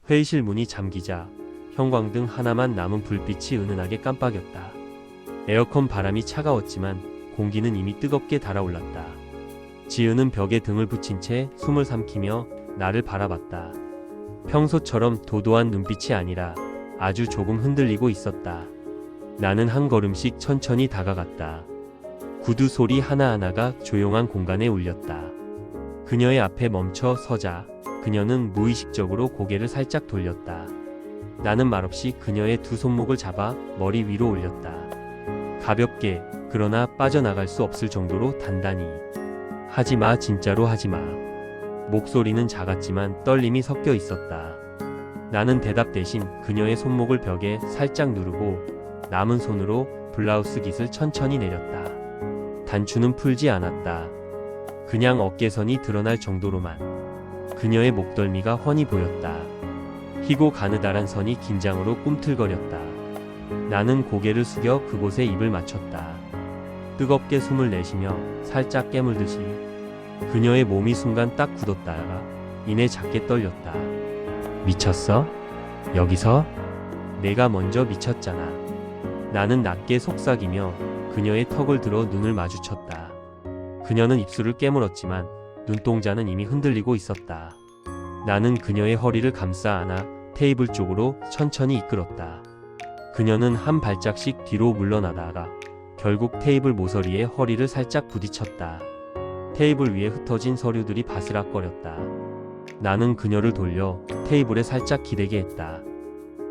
회의실 문이 잠기자 형광등 하나만 남은 불빛이 은은하게 깜빡였다. 에어컨 바람이 차가웠지만 공기는 이미 뜨겁게 달아올랐다. 지은은 벽에 등을 붙인 채 숨을 삼키며 나를 바라봤다. 평소처럼 도도한 눈빛이 아니라 아주 조금 흔들리고 있었다. 나는 한 걸음씩 천천히 다가갔다. 구두 소리 하나하나가 조용한 공간에 울렸다. 그녀의 앞에 멈춰 서자 그녀는 무의식적으로 고개를 살짝 돌렸다. 나는 말없이 그녀의 두 손목을 잡아 머리 위로 올렸다. 가볍게, 그러나 빠져나갈 수 없을 정도로 단단히. 하지마, 진짜로 하지마. 목소리는 작았지만 떨림이 섞여 있었다. 나는 대답 대신 그녀의 손목을 벽에 살짝 누르고 남은 손으로 블라우스 깃을 천천히 내렸다. 단추는 풀지 않았다. 그냥 어깨선이 드러날 정도로만. 그녀의 목덜미가 훤히 보였다. 희고 가느다란 선이 긴장으로 꿈틀거렸다. 나는 고개를 숙여 그곳에 입을 맞췄다. 뜨겁게 숨을 내쉬며 살짝 깨물듯이. 그녀의 몸이 순간 딱 굳었다가 이내 작게 떨렸다. 미쳤어? 여기서? 내가 먼저 미쳤잖아. 나는 낮게 속삭이며 그녀의 턱을 들어 눈을 마주쳤다. 그녀는 입술을 깨물었지만 눈동자는 이미 흔들리고 있었다. 나는 그녀의 허리를 감싸 안아 테이블 쪽으로 천천히 이끌었다. 그녀는 한 발짝씩 뒤로 물러나다가 결국 테이블 모서리에 허리를 살짝 부딪혔다. 테이블 위에 흩어진 서류들이 바스락거렸다. 나는 그녀를 돌려 테이블에 살짝 기대게 했다.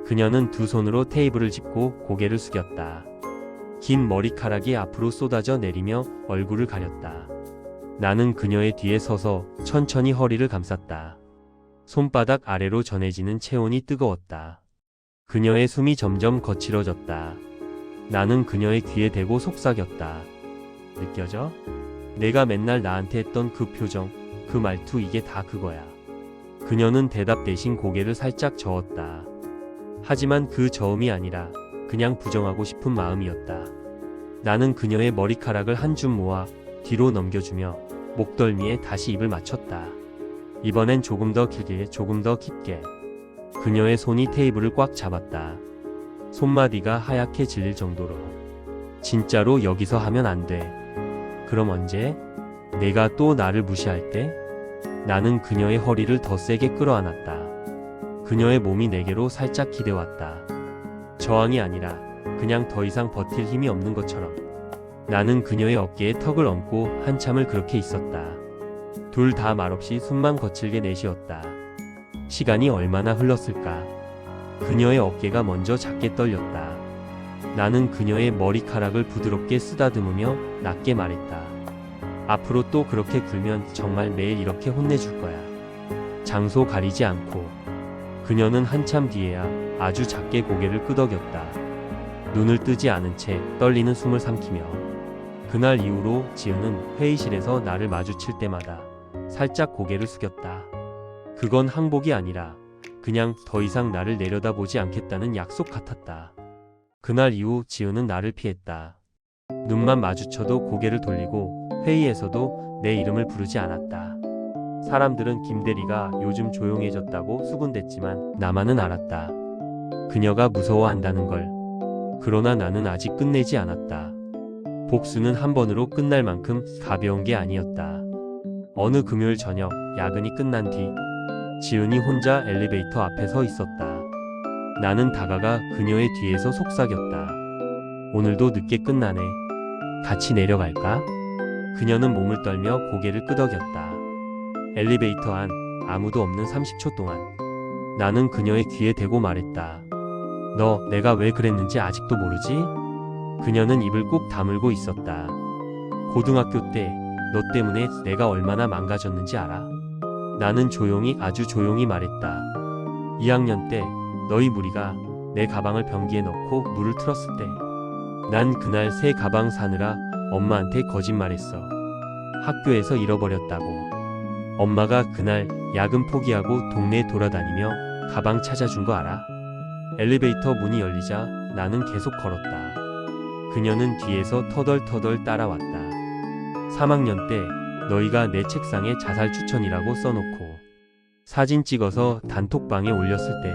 그녀는 두 손으로 테이블을 짚고 고개를 숙였다. 긴 머리카락이 앞으로 쏟아져 내리며 얼굴을 가렸다. 나는 그녀의 뒤에 서서 천천히 허리를 감쌌다. 손바닥 아래로 전해지는 체온이 뜨거웠다. 그녀의 숨이 점점 거칠어졌다. 나는 그녀의 귀에 대고 속삭였다. 느껴져? 내가 맨날 나한테 했던 그 표정, 그 말투, 이게 다 그거야. 그녀는 대답 대신 고개를 살짝 저었다. 하지만 그 저음이 아니라 그냥 부정하고 싶은 마음이었다. 나는 그녀의 머리카락을 한 줌 모아 뒤로 넘겨주며 목덜미에 다시 입을 맞췄다. 이번엔 조금 더 길게, 조금 더 깊게. 그녀의 손이 테이블을 꽉 잡았다. 손마디가 하얗게 질릴 정도로. 진짜로 여기서 하면 안 돼. 그럼 언제? 내가 또 나를 무시할 때? 나는 그녀의 허리를 더 세게 끌어안았다. 그녀의 몸이 내게로 살짝 기대왔다. 저항이 아니라 그냥 더 이상 버틸 힘이 없는 것처럼. 나는 그녀의 어깨에 턱을 얹고 한참을 그렇게 있었다. 둘 다 말없이 숨만 거칠게 내쉬었다. 시간이 얼마나 흘렀을까? 그녀의 어깨가 먼저 작게 떨렸다. 나는 그녀의 머리카락을 부드럽게 쓰다듬으며 낮게 말했다. 앞으로 또 그렇게 굴면 정말 매일 이렇게 혼내줄 거야. 장소 가리지 않고. 그녀는 한참 뒤에야 아주 작게 고개를 끄덕였다. 눈을 뜨지 않은 채 떨리는 숨을 삼키며. 그날 이후로 지은은 회의실에서 나를 마주칠 때마다 살짝 고개를 숙였다. 그건 항복이 아니라 그냥 더 이상 나를 내려다보지 않겠다는 약속 같았다. 그날 이후 지은은 나를 피했다. 눈만 마주쳐도 고개를 돌리고 회의에서도 내 이름을 부르지 않았다. 사람들은 김대리가 요즘 조용해졌다고 수군댔지만 나만은 알았다. 그녀가 무서워한다는 걸. 그러나 나는 아직 끝내지 않았다. 복수는 한 번으로 끝날 만큼 가벼운 게 아니었다. 어느 금요일 저녁 야근이 끝난 뒤 지은이 혼자 엘리베이터 앞에 서 있었다. 나는 다가가 그녀의 뒤에서 속삭였다. 오늘도 늦게 끝나네. 같이 내려갈까? 그녀는 몸을 떨며 고개를 끄덕였다. 엘리베이터 안 아무도 없는 30초 동안 나는 그녀의 귀에 대고 말했다. 너 내가 왜 그랬는지 아직도 모르지? 그녀는 입을 꾹 다물고 있었다. 고등학교 때 너 때문에 내가 얼마나 망가졌는지 알아? 나는 조용히, 아주 조용히 말했다. 2학년 때 너희 무리가 내 가방을 변기에 넣고 물을 틀었을 때 난 그날 새 가방 사느라 엄마한테 거짓말했어. 학교에서 잃어버렸다고. 엄마가 그날 야근 포기하고 동네 돌아다니며 가방 찾아준 거 알아? 엘리베이터 문이 열리자 나는 계속 걸었다. 그녀는 뒤에서 터덜터덜 따라왔다. 3학년 때 너희가 내 책상에 자살 추천이라고 써놓고 사진 찍어서 단톡방에 올렸을 때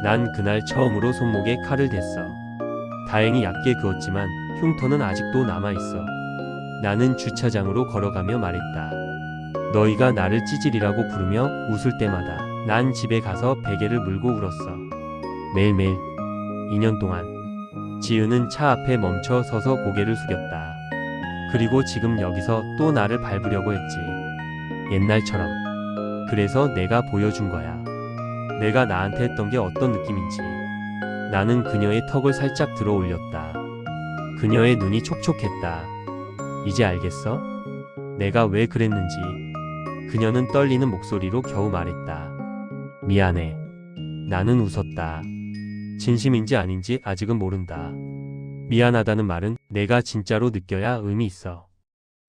난 그날 처음으로 손목에 칼을 댔어. 다행히 얕게 그었지만 흉터는 아직도 남아있어. 나는 주차장으로 걸어가며 말했다. 너희가 나를 찌질이라고 부르며 웃을 때마다 난 집에 가서 베개를 물고 울었어. 매일매일 2년 동안. 지은은 차 앞에 멈춰 서서 고개를 숙였다. 그리고 지금 여기서 또 나를 밟으려고 했지. 옛날처럼. 그래서 내가 보여준 거야. 내가 나한테 했던 게 어떤 느낌인지. 나는 그녀의 턱을 살짝 들어 올렸다. 그녀의 눈이 촉촉했다. 이제 알겠어? 내가 왜 그랬는지. 그녀는 떨리는 목소리로 겨우 말했다. 미안해. 나는 웃었다. 진심인지 아닌지 아직은 모른다. 미안하다는 말은 내가 진짜로 느껴야 의미 있어.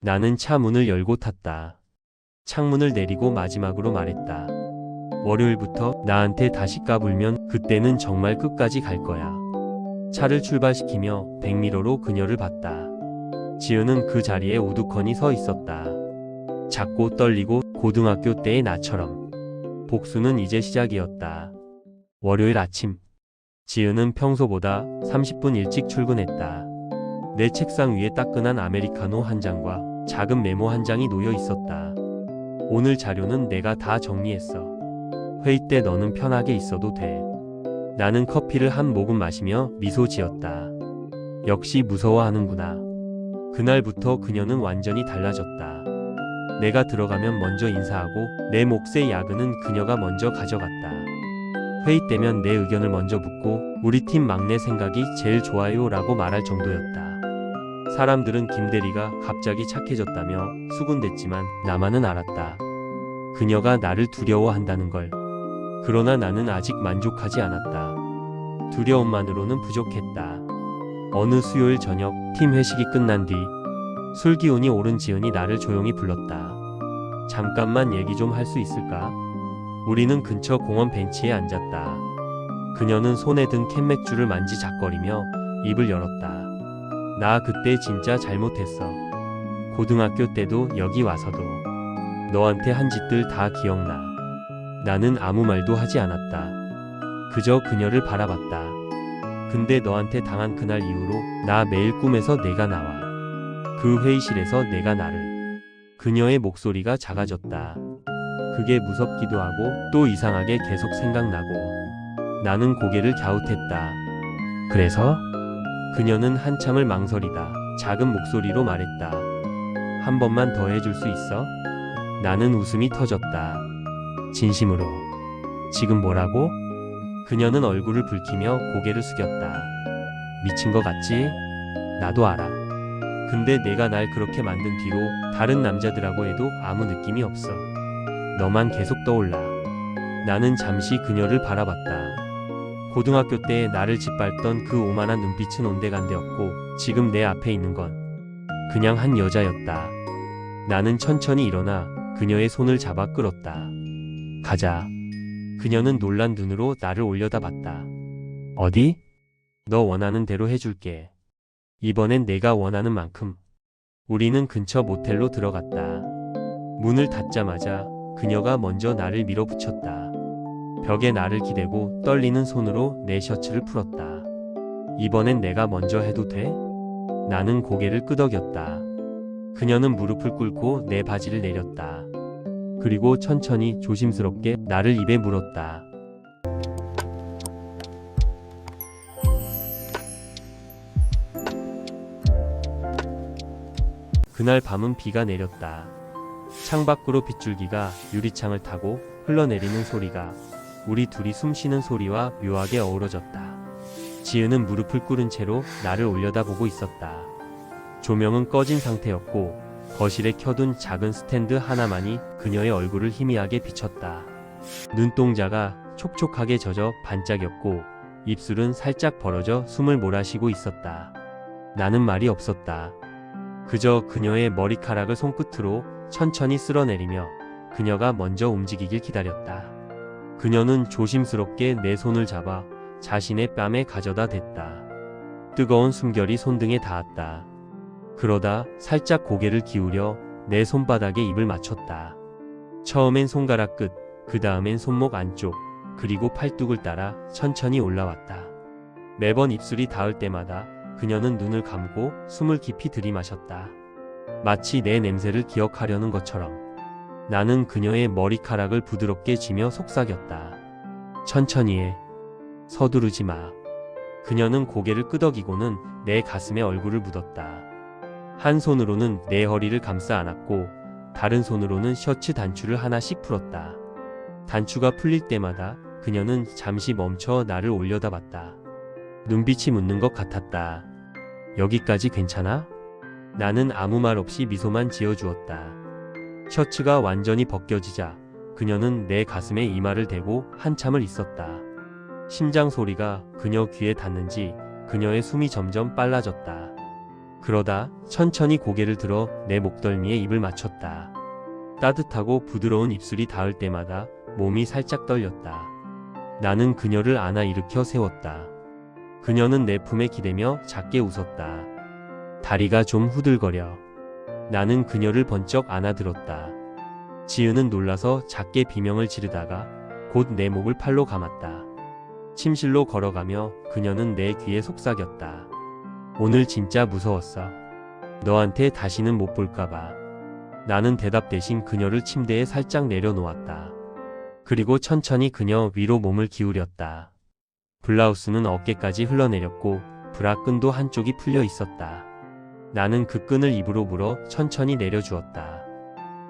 나는 차 문을 열고 탔다. 창문을 내리고 마지막으로 말했다. 월요일부터 나한테 다시 까불면 그때는 정말 끝까지 갈 거야. 차를 출발시키며 백미러로 그녀를 봤다. 지은은 그 자리에 우두커니 서 있었다. 작고 떨리고 고등학교 때의 나처럼. 복수는 이제 시작이었다. 월요일 아침. 지은은 평소보다 30분 일찍 출근했다. 내 책상 위에 따끈한 아메리카노 한 잔과 작은 메모 한 장이 놓여 있었다. 오늘 자료는 내가 다 정리했어. 회의 때 너는 편하게 있어도 돼. 나는 커피를 한 모금 마시며 미소 지었다. 역시 무서워하는구나. 그날부터 그녀는 완전히 달라졌다. 내가 들어가면 먼저 인사하고 내 몫의 야근은 그녀가 먼저 가져갔다. 회의 때면 내 의견을 먼저 묻고 우리 팀 막내 생각이 제일 좋아요 라고 말할 정도였다. 사람들은 김대리가 갑자기 착해졌다며 수군댔지만 나만은 알았다. 그녀가 나를 두려워한다는 걸. 그러나 나는 아직 만족하지 않았다. 두려움만으로는 부족했다. 어느 수요일 저녁 팀 회식이 끝난 뒤 술 기운이 오른 지은이 나를 조용히 불렀다. 잠깐만 얘기 좀 할 수 있을까? 우리는 근처 공원 벤치에 앉았다. 그녀는 손에 든 캔맥주를 만지작거리며 입을 열었다. 나 그때 진짜 잘못했어. 고등학교 때도 여기 와서도 너한테 한 짓들 다 기억나. 나는 아무 말도 하지 않았다. 그저 그녀를 바라봤다. 근데 너한테 당한 그날 이후로 나 매일 꿈에서 내가 나와. 그 회의실에서 내가 나를. 그녀의 목소리가 작아졌다. 그게 무섭기도 하고 또 이상하게 계속 생각나고. 나는 고개를 갸웃했다. 그래서? 그녀는 한참을 망설이다 작은 목소리로 말했다. 한 번만 더 해줄 수 있어? 나는 웃음이 터졌다. 진심으로. 지금 뭐라고? 그녀는 얼굴을 붉히며 고개를 숙였다. 미친 거 같지? 나도 알아. 근데 내가 날 그렇게 만든 뒤로 다른 남자들하고 해도 아무 느낌이 없어. 너만 계속 떠올라. 나는 잠시 그녀를 바라봤다. 고등학교 때 나를 짓밟던 그 오만한 눈빛은 온데간데였고 지금 내 앞에 있는 건 그냥 한 여자였다. 나는 천천히 일어나 그녀의 손을 잡아 끌었다. 가자. 그녀는 놀란 눈으로 나를 올려다봤다. 어디? 너 원하는 대로 해줄게. 이번엔 내가 원하는 만큼. 우리는 근처 모텔로 들어갔다. 문을 닫자마자 그녀가 먼저 나를 밀어붙였다. 벽에 나를 기대고 떨리는 손으로 내 셔츠를 풀었다. 이번엔 내가 먼저 해도 돼? 나는 고개를 끄덕였다. 그녀는 무릎을 꿇고 내 바지를 내렸다. 그리고 천천히 조심스럽게 나를 입에 물었다. 그날 밤은 비가 내렸다. 창밖으로 빗줄기가 유리창을 타고 흘러내리는 소리가 우리 둘이 숨쉬는 소리와 묘하게 어우러졌다. 지은은 무릎을 꿇은 채로 나를 올려다보고 있었다. 조명은 꺼진 상태였고 거실에 켜둔 작은 스탠드 하나만이 그녀의 얼굴을 희미하게 비쳤다. 눈동자가 촉촉하게 젖어 반짝였고 입술은 살짝 벌어져 숨을 몰아쉬고 있었다. 나는 말이 없었다. 그저 그녀의 머리카락을 손끝으로 천천히 쓸어내리며 그녀가 먼저 움직이길 기다렸다. 그녀는 조심스럽게 내 손을 잡아 자신의 뺨에 가져다 댔다. 뜨거운 숨결이 손등에 닿았다. 그러다 살짝 고개를 기울여 내 손바닥에 입을 맞췄다. 처음엔 손가락 끝, 그 다음엔 손목 안쪽, 그리고 팔뚝을 따라 천천히 올라왔다. 매번 입술이 닿을 때마다 그녀는 눈을 감고 숨을 깊이 들이마셨다. 마치 내 냄새를 기억하려는 것처럼. 나는 그녀의 머리카락을 부드럽게 쥐며 속삭였다. 천천히 해. 서두르지 마. 그녀는 고개를 끄덕이고는 내 가슴에 얼굴을 묻었다. 한 손으로는 내 허리를 감싸 안았고 다른 손으로는 셔츠 단추를 하나씩 풀었다. 단추가 풀릴 때마다 그녀는 잠시 멈춰 나를 올려다봤다. 눈빛이 묻는 것 같았다. 여기까지 괜찮아? 나는 아무 말 없이 미소만 지어주었다. 셔츠가 완전히 벗겨지자 그녀는 내 가슴에 이마를 대고 한참을 있었다. 심장 소리가 그녀 귀에 닿는지 그녀의 숨이 점점 빨라졌다. 그러다 천천히 고개를 들어 내 목덜미에 입을 맞췄다. 따뜻하고 부드러운 입술이 닿을 때마다 몸이 살짝 떨렸다. 나는 그녀를 안아 일으켜 세웠다. 그녀는 내 품에 기대며 작게 웃었다. 다리가 좀 후들거려. 나는 그녀를 번쩍 안아들었다. 지은은 놀라서 작게 비명을 지르다가 곧 내 목을 팔로 감았다. 침실로 걸어가며 그녀는 내 귀에 속삭였다. 오늘 진짜 무서웠어. 너한테 다시는 못 볼까봐. 나는 대답 대신 그녀를 침대에 살짝 내려놓았다. 그리고 천천히 그녀 위로 몸을 기울였다. 블라우스는 어깨까지 흘러내렸고 브라 끈도 한쪽이 풀려 있었다. 나는 그 끈을 입으로 물어 천천히 내려주었다.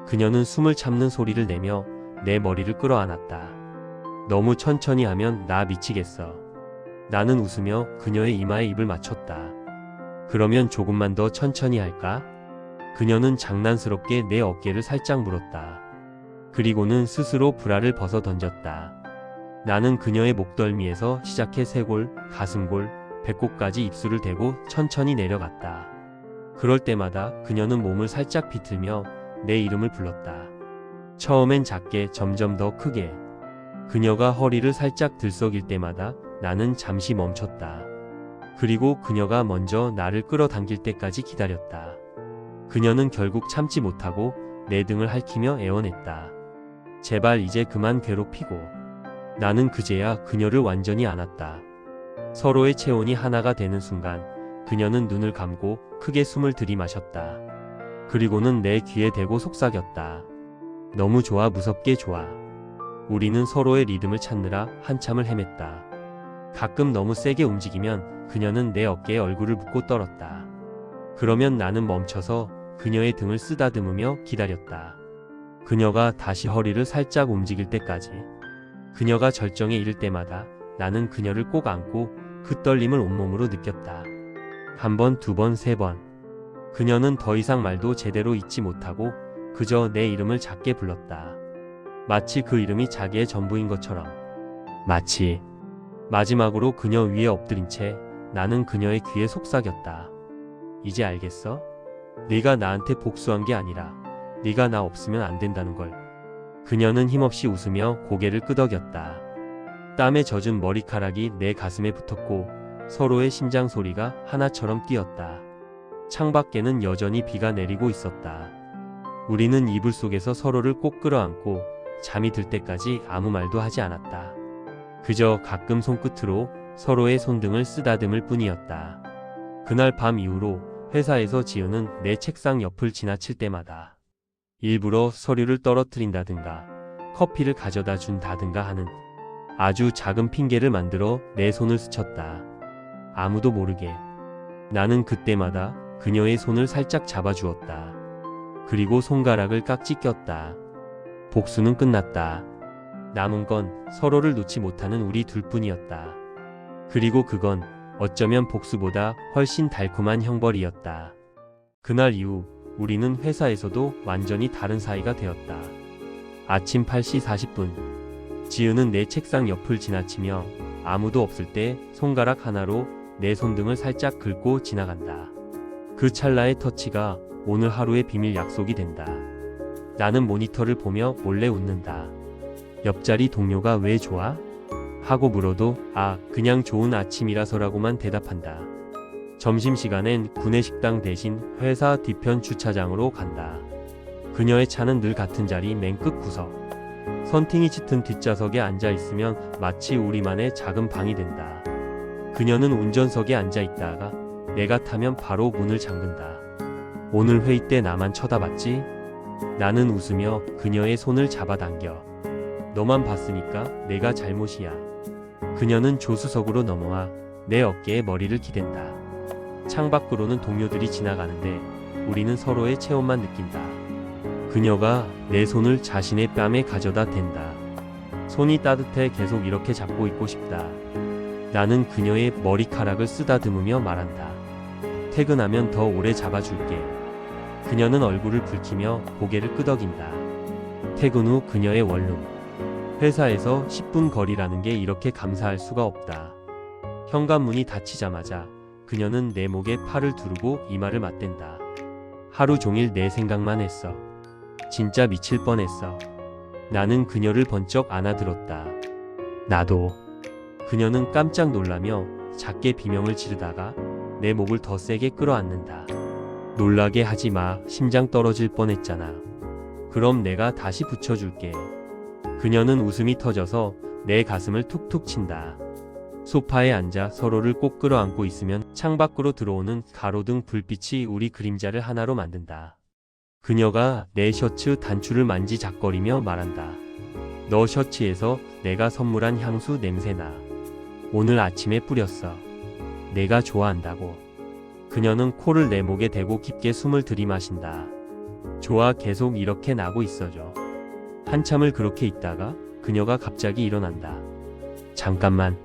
그녀는 숨을 참는 소리를 내며 내 머리를 끌어안았다. 너무 천천히 하면 나 미치겠어. 나는 웃으며 그녀의 이마에 입을 맞췄다. 그러면 조금만 더 천천히 할까? 그녀는 장난스럽게 내 어깨를 살짝 물었다. 그리고는 스스로 브라를 벗어 던졌다. 나는 그녀의 목덜미에서 시작해 쇄골, 가슴골, 배꼽까지 입술을 대고 천천히 내려갔다. 그럴 때마다 그녀는 몸을 살짝 비틀며 내 이름을 불렀다. 처음엔 작게, 점점 더 크게. 그녀가 허리를 살짝 들썩일 때마다 나는 잠시 멈췄다. 그리고 그녀가 먼저 나를 끌어당길 때까지 기다렸다. 그녀는 결국 참지 못하고 내 등을 핥히며 애원했다. 제발 이제 그만 괴롭히고. 나는 그제야 그녀를 완전히 안았다. 서로의 체온이 하나가 되는 순간 그녀는 눈을 감고 크게 숨을 들이마셨다. 그리고는 내 귀에 대고 속삭였다. 너무 좋아, 무섭게 좋아. 우리는 서로의 리듬을 찾느라 한참을 헤맸다. 가끔 너무 세게 움직이면 그녀는 내 어깨에 얼굴을 묻고 떨었다. 그러면 나는 멈춰서 그녀의 등을 쓰다듬으며 기다렸다. 그녀가 다시 허리를 살짝 움직일 때까지. 그녀가 절정에 이를 때마다 나는 그녀를 꼭 안고 그 떨림을 온몸으로 느꼈다. 한 번, 두 번, 세 번. 그녀는 더 이상 말도 제대로 잇지 못하고 그저 내 이름을 작게 불렀다. 마치 그 이름이 자기의 전부인 것처럼. 마치. 마지막으로 그녀 위에 엎드린 채 나는 그녀의 귀에 속삭였다. 이제 알겠어? 네가 나한테 복수한 게 아니라 네가 나 없으면 안 된다는 걸. 그녀는 힘없이 웃으며 고개를 끄덕였다. 땀에 젖은 머리카락이 내 가슴에 붙었고 서로의 심장 소리가 하나처럼 뛰었다. 창밖에는 여전히 비가 내리고 있었다. 우리는 이불 속에서 서로를 꼭 끌어안고 잠이 들 때까지 아무 말도 하지 않았다. 그저 가끔 손끝으로 서로의 손등을 쓰다듬을 뿐이었다. 그날 밤 이후로 회사에서 지은은 내 책상 옆을 지나칠 때마다 일부러 서류를 떨어뜨린다든가 커피를 가져다 준다든가 하는 아주 작은 핑계를 만들어 내 손을 스쳤다. 아무도 모르게. 나는 그때마다 그녀의 손을 살짝 잡아주었다. 그리고 손가락을 깍지 꼈다. 복수는 끝났다. 남은 건 서로를 놓지 못하는 우리 둘뿐이었다. 그리고 그건 어쩌면 복수보다 훨씬 달콤한 형벌이었다. 그날 이후 우리는 회사에서도 완전히 다른 사이가 되었다. 아침 8시 40분. 지은은 내 책상 옆을 지나치며 아무도 없을 때 손가락 하나로 내 손등을 살짝 긁고 지나간다. 그 찰나의 터치가 오늘 하루의 비밀 약속이 된다. 나는 모니터를 보며 몰래 웃는다. 옆자리 동료가 왜 좋아? 하고 물어도 그냥 좋은 아침이라서라고만 대답한다. 점심시간엔 구내식당 대신 회사 뒤편 주차장으로 간다. 그녀의 차는 늘 같은 자리 맨 끝 구석. 선팅이 짙은 뒷좌석에 앉아 있으면 마치 우리만의 작은 방이 된다. 그녀는 운전석에 앉아 있다가 내가 타면 바로 문을 잠근다. 오늘 회의 때 나만 쳐다봤지? 나는 웃으며 그녀의 손을 잡아당겨. 너만 봤으니까 내가 잘못이야. 그녀는 조수석으로 넘어와 내 어깨에 머리를 기댄다. 창밖으로는 동료들이 지나가는데 우리는 서로의 체온만 느낀다. 그녀가 내 손을 자신의 뺨에 가져다 댄다. 손이 따뜻해 계속 이렇게 잡고 있고 싶다. 나는 그녀의 머리카락을 쓰다듬으며 말한다. 퇴근하면 더 오래 잡아줄게. 그녀는 얼굴을 붉히며 고개를 끄덕인다. 퇴근 후 그녀의 원룸. 회사에서 10분 거리라는 게 이렇게 감사할 수가 없다. 현관문이 닫히자마자 그녀는 내 목에 팔을 두르고 이마를 맞댄다. 하루 종일 내 생각만 했어. 진짜 미칠 뻔했어. 나는 그녀를 번쩍 안아들었다. 나도. 그녀는 깜짝 놀라며 작게 비명을 지르다가 내 목을 더 세게 끌어안는다. 놀라게 하지 마. 심장 떨어질 뻔했잖아. 그럼 내가 다시 붙여줄게. 그녀는 웃음이 터져서 내 가슴을 툭툭 친다. 소파에 앉아 서로를 꼭 끌어안고 있으면 창밖으로 들어오는 가로등 불빛이 우리 그림자를 하나로 만든다. 그녀가 내 셔츠 단추를 만지작거리며 말한다. 너 셔츠에서 내가 선물한 향수 냄새나. 오늘 아침에 뿌렸어. 내가 좋아한다고. 그녀는 코를 내 목에 대고 깊게 숨을 들이마신다. 좋아, 계속 이렇게 나고 있어줘. 한참을 그렇게 있다가 그녀가 갑자기 일어난다. 잠깐만.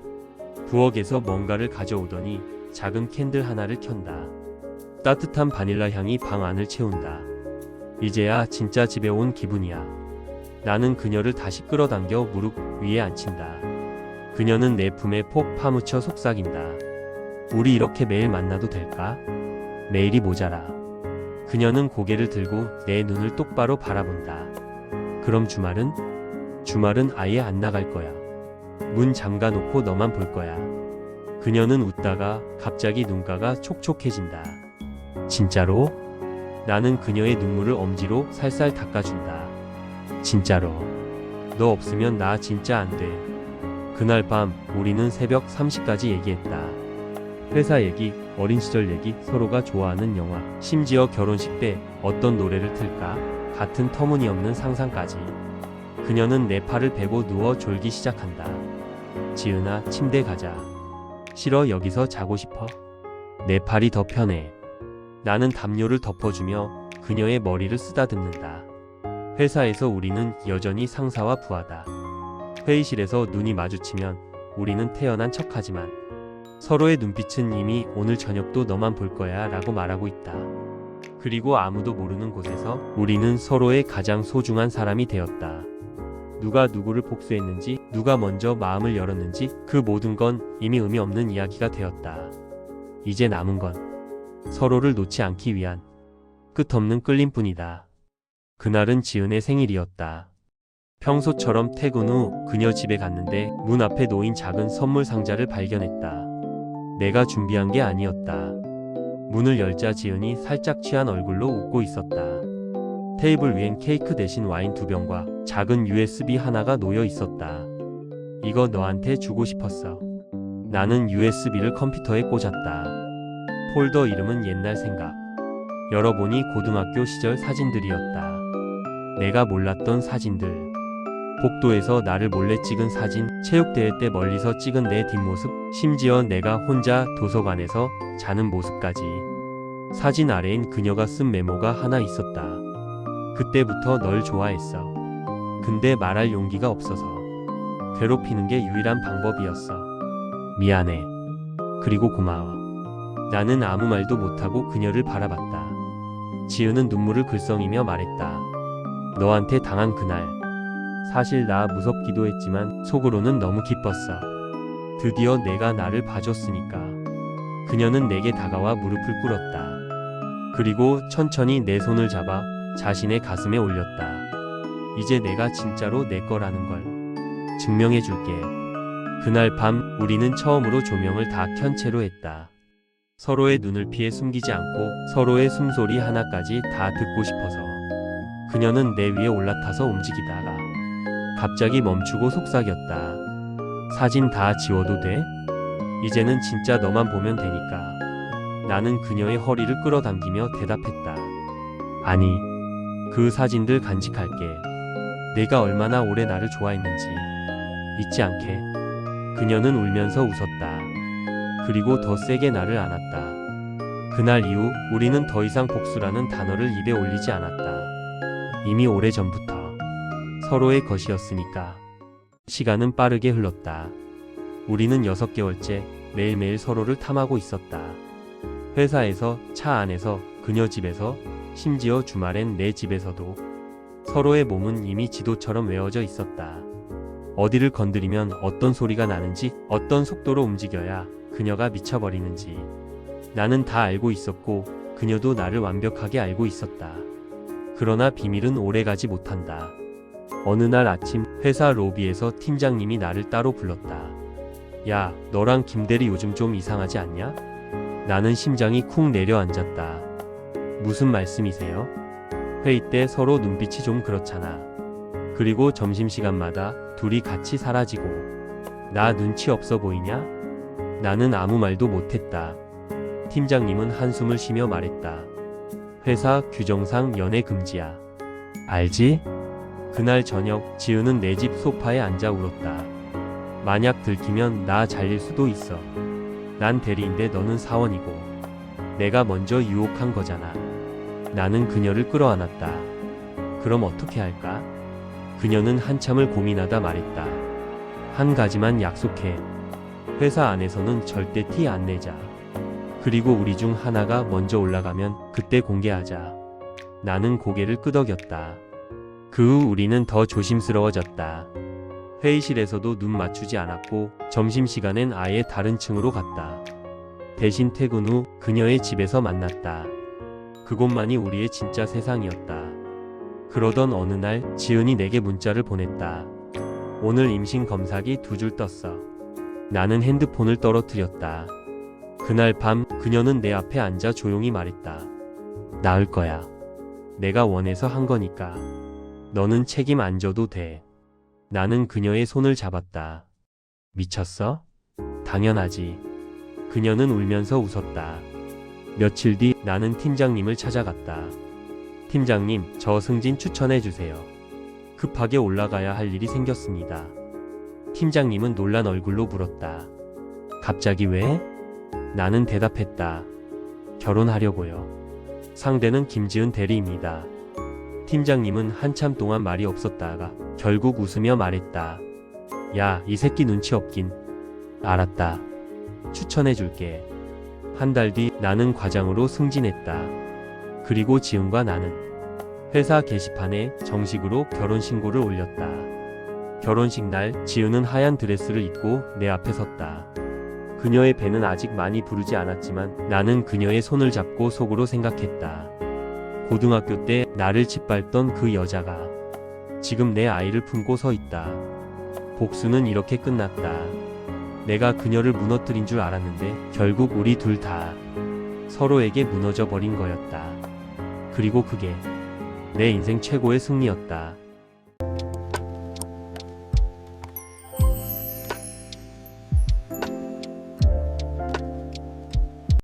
부엌에서 뭔가를 가져오더니 작은 캔들 하나를 켠다. 따뜻한 바닐라 향이 방 안을 채운다. 이제야 진짜 집에 온 기분이야. 나는 그녀를 다시 끌어당겨 무릎 위에 앉힌다. 그녀는 내 품에 폭 파묻혀 속삭인다. 우리 이렇게 매일 만나도 될까? 매일이 모자라. 그녀는 고개를 들고 내 눈을 똑바로 바라본다. 그럼 주말은? 주말은 아예 안 나갈 거야. 문 잠가놓고 너만 볼 거야. 그녀는 웃다가 갑자기 눈가가 촉촉해진다. 진짜로? 나는 그녀의 눈물을 엄지로 살살 닦아준다. 진짜로. 너 없으면 나 진짜 안 돼. 그날 밤 우리는 새벽 3시까지 얘기했다. 회사 얘기, 어린 시절 얘기, 서로가 좋아하는 영화, 심지어 결혼식 때 어떤 노래를 틀까? 같은 터무니없는 상상까지. 그녀는 내 팔을 베고 누워 졸기 시작한다. 지은아, 침대 가자. 싫어, 여기서 자고 싶어. 내 팔이 더 편해. 나는 담요를 덮어주며 그녀의 머리를 쓰다듬는다. 회사에서 우리는 여전히 상사와 부하다. 회의실에서 눈이 마주치면 우리는 태연한 척하지만 서로의 눈빛은 이미 오늘 저녁도 너만 볼 거야 라고 말하고 있다. 그리고 아무도 모르는 곳에서 우리는 서로의 가장 소중한 사람이 되었다. 누가 누구를 복수했는지, 누가 먼저 마음을 열었는지 그 모든 건 이미 의미 없는 이야기가 되었다. 이제 남은 건 서로를 놓지 않기 위한 끝없는 끌림뿐이다. 그날은 지은의 생일이었다. 평소처럼 퇴근 후 그녀 집에 갔는데 문 앞에 놓인 작은 선물 상자를 발견했다. 내가 준비한 게 아니었다. 문을 열자 지은이 살짝 취한 얼굴로 웃고 있었다. 테이블 위엔 케이크 대신 와인 2병과 작은 USB 하나가 놓여 있었다. 이거 너한테 주고 싶었어. 나는 USB를 컴퓨터에 꽂았다. 폴더 이름은 옛날 생각. 열어보니 고등학교 시절 사진들이었다. 내가 몰랐던 사진들. 복도에서 나를 몰래 찍은 사진, 체육대회 때 멀리서 찍은 내 뒷모습, 심지어 내가 혼자 도서관에서 자는 모습까지. 사진 아래엔 그녀가 쓴 메모가 하나 있었다. 그때부터 널 좋아했어. 근데 말할 용기가 없어서. 괴롭히는 게 유일한 방법이었어. 미안해. 그리고 고마워. 나는 아무 말도 못하고 그녀를 바라봤다. 지은은 눈물을 글썽이며 말했다. 너한테 당한 그날. 사실 나 무섭기도 했지만 속으로는 너무 기뻤어. 드디어 내가 나를 봐줬으니까. 그녀는 내게 다가와 무릎을 꿇었다. 그리고 천천히 내 손을 잡아 자신의 가슴에 올렸다. 이제 내가 진짜로 내 거라는 걸 증명해줄게. 그날 밤 우리는 처음으로 조명을 다 켠 채로 했다. 서로의 눈을 피해 숨기지 않고 서로의 숨소리 하나까지 다 듣고 싶어서. 그녀는 내 위에 올라타서 움직이다가 갑자기 멈추고 속삭였다. 사진 다 지워도 돼? 이제는 진짜 너만 보면 되니까. 나는 그녀의 허리를 끌어당기며 대답했다. 아니, 그 사진들 간직할게. 내가 얼마나 오래 나를 좋아했는지 잊지 않게. 그녀는 울면서 웃었다. 그리고 더 세게 나를 안았다. 그날 이후 우리는 더 이상 복수라는 단어를 입에 올리지 않았다. 이미 오래전부터 서로의 것이었으니까. 시간은 빠르게 흘렀다. 우리는 6개월째 매일매일 서로를 탐하고 있었다. 회사에서, 차 안에서, 그녀 집에서, 심지어 주말엔 내 집에서도. 서로의 몸은 이미 지도처럼 외워져 있었다. 어디를 건드리면 어떤 소리가 나는지, 어떤 속도로 움직여야 그녀가 미쳐버리는지. 나는 다 알고 있었고 그녀도 나를 완벽하게 알고 있었다. 그러나 비밀은 오래가지 못한다. 어느 날 아침 회사 로비에서 팀장님이 나를 따로 불렀다. 야, 너랑 김대리 요즘 좀 이상하지 않냐? 나는 심장이 쿵 내려앉았다. 무슨 말씀이세요? 회의 때 서로 눈빛이 좀 그렇잖아. 그리고 점심시간마다 둘이 같이 사라지고. 나 눈치 없어 보이냐? 나는 아무 말도 못했다. 팀장님은 한숨을 쉬며 말했다. 회사 규정상 연애 금지야. 알지? 그날 저녁 지은은 내 집 소파에 앉아 울었다. 만약 들키면 나 잘릴 수도 있어. 난 대리인데 너는 사원이고. 내가 먼저 유혹한 거잖아. 나는 그녀를 끌어안았다. 그럼 어떻게 할까? 그녀는 한참을 고민하다 말했다. 한 가지만 약속해. 회사 안에서는 절대 티 안 내자. 그리고 우리 중 하나가 먼저 올라가면 그때 공개하자. 나는 고개를 끄덕였다. 그 후 우리는 더 조심스러워졌다. 회의실에서도 눈 맞추지 않았고 점심시간엔 아예 다른 층으로 갔다. 대신 퇴근 후 그녀의 집에서 만났다. 그곳만이 우리의 진짜 세상이었다. 그러던 어느 날 지은이 내게 문자를 보냈다. 오늘 임신 검사기 2줄 떴어. 나는 핸드폰을 떨어뜨렸다. 그날 밤 그녀는 내 앞에 앉아 조용히 말했다. 나을 거야. 내가 원해서 한 거니까. 너는 책임 안 져도 돼. 나는 그녀의 손을 잡았다. 미쳤어? 당연하지. 그녀는 울면서 웃었다. 며칠 뒤 나는 팀장님을 찾아갔다. 팀장님, 저 승진 추천해주세요. 급하게 올라가야 할 일이 생겼습니다. 팀장님은 놀란 얼굴로 물었다. 갑자기 왜? 나는 대답했다. 결혼하려고요. 상대는 김지은 대리입니다. 팀장님은 한참 동안 말이 없었다가 결국 웃으며 말했다. 야, 이 새끼 눈치 없긴. 알았다. 추천해줄게. 한 달 뒤 나는 과장으로 승진했다. 그리고 지은과 나는 회사 게시판에 정식으로 결혼신고를 올렸다. 결혼식 날 지은은 하얀 드레스를 입고 내 앞에 섰다. 그녀의 배는 아직 많이 부르지 않았지만 나는 그녀의 손을 잡고 속으로 생각했다. 고등학교 때 나를 짓밟던 그 여자가 지금 내 아이를 품고 서 있다. 복수는 이렇게 끝났다. 내가 그녀를 무너뜨린 줄 알았는데 결국 우리 둘 다 서로에게 무너져 버린 거였다. 그리고 그게 내 인생 최고의 승리였다.